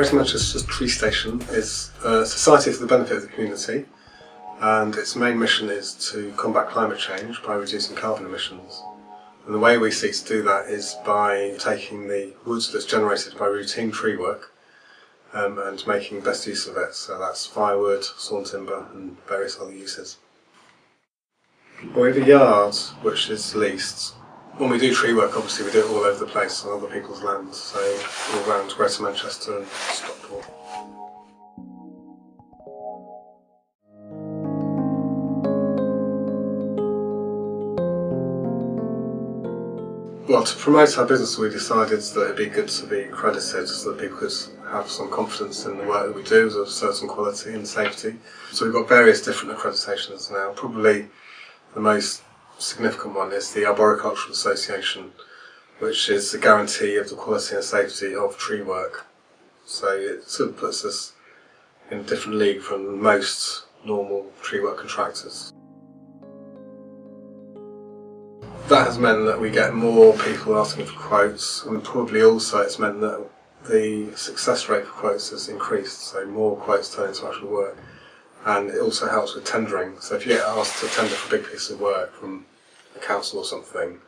Greater Manchester Tree Station is a society for the benefit of the community, and its main mission is to combat climate change by reducing carbon emissions. And the way we seek to do that is by taking the wood that's generated by routine tree work and making best use of it. So that's firewood, sawn timber and various other uses. We have a yard which is leased. When we do tree work, obviously we do it all over the place on other people's lands, so all around Greater Manchester and Stockport. Well, to promote our business we decided that it'd be good to be accredited so that people could have some confidence in the work that we do as of certain quality and safety. So we've got various different accreditations now. Probably the most significant one is the Arboricultural Association, which is a guarantee of the quality and safety of tree work. So it sort of puts us in a different league from most normal tree work contractors. That has meant that we get more people asking for quotes, and probably also it's meant that the success rate for quotes has increased, so more quotes turn into actual work. And it also helps with tendering. So if you get asked to tender for a big piece of work from a council or something,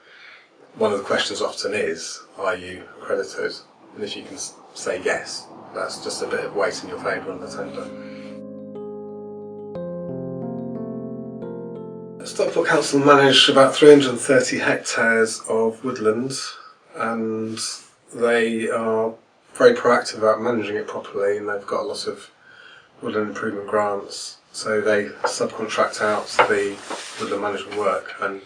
one of the questions often is, are you accredited? And if you can say yes, that's just a bit of weight in your favour on the tender. Stockport Council manage about 330 hectares of woodland, and they are very proactive about managing it properly, and they've got a lot of woodland improvement grants, so they subcontract out the woodland management work, and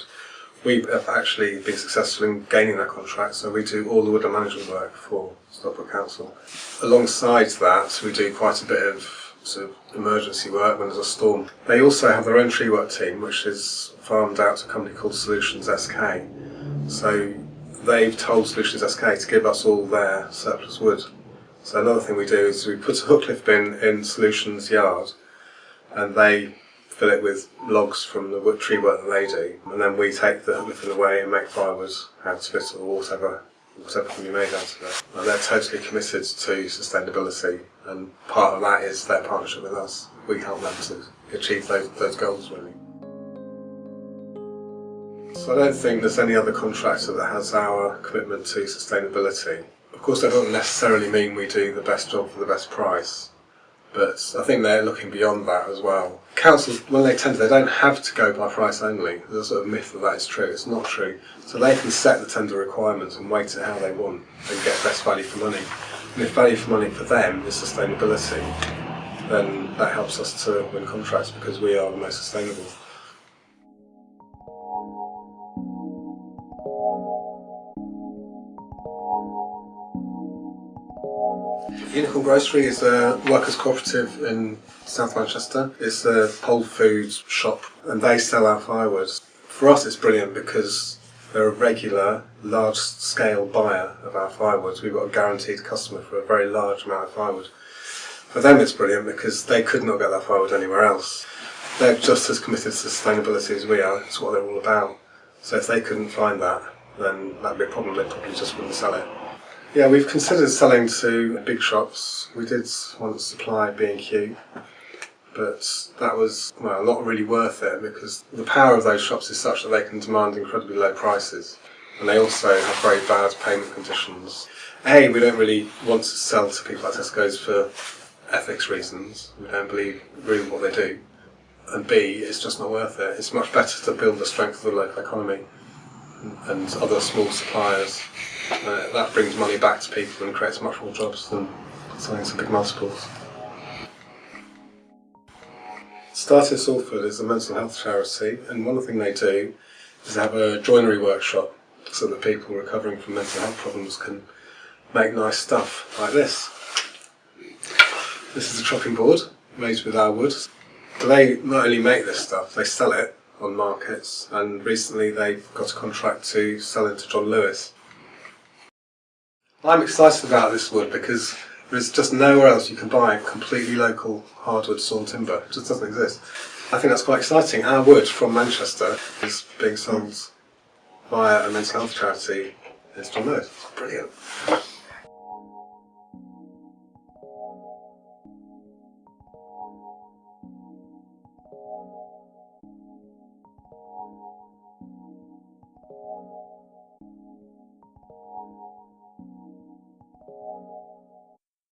we have actually been successful in gaining that contract, so we do all the woodland management work for Stockport Council. Alongside that, we do quite a bit of sort of emergency work when there's a storm. They also have their own tree work team, which is farmed out to a company called Solutions SK. So they've told Solutions SK to give us all their surplus wood. So another thing we do is we put a hook lift bin in Solutions' yard, and they fill it with logs from the wood tree work that they do, and then we take the hook lift bin away and make firewood out of it, or whatever can be made out of it. And they're totally committed to sustainability, and part of that is their partnership with us. We help them to achieve those goals, really. So I don't think there's any other contractor that has our commitment to sustainability. Of course, that doesn't necessarily mean we do the best job for the best price, but I think they're looking beyond that as well. Councils, when they tender, they don't have to go by price only. There's a sort of myth that is true. It's not true. So they can set the tender requirements and weight it how they want and get best value for money. And if value for money for them is sustainability, then that helps us to win contracts because we are the most sustainable. Unicorn Grocery is a workers' cooperative in South Manchester. It's a whole food shop, and they sell our firewood. For us it's brilliant because they're a regular, large-scale buyer of our firewood. We've got a guaranteed customer for a very large amount of firewood. For them it's brilliant because they could not get that firewood anywhere else. They're just as committed to sustainability as we are. It's what they're all about. So if they couldn't find that, then that'd be a problem. They probably just wouldn't sell it. Yeah, we've considered selling to big shops. We did once supply B&Q, but that was, well, not really worth it because the power of those shops is such that they can demand incredibly low prices, and they also have very bad payment conditions. A, we don't really want to sell to people like Tesco's for ethics reasons. We don't believe really what they do. And B, it's just not worth it. It's much better to build the strength of the local economy and other small suppliers. That brings money back to people and creates much more jobs than selling to big multiples. Started Salford is a mental health charity, and one thing they do is have a joinery workshop so that people recovering from mental health problems can make nice stuff like this. This is a chopping board made with our wood. So they not only make this stuff, they sell it on markets, and recently they got a contract to sell it to John Lewis. I'm excited about this wood because there's just nowhere else you can buy completely local hardwood sawn timber. It just doesn't exist. I think that's quite exciting. Our wood from Manchester is being sold via a mental health charity. It's John Lewis. It's brilliant.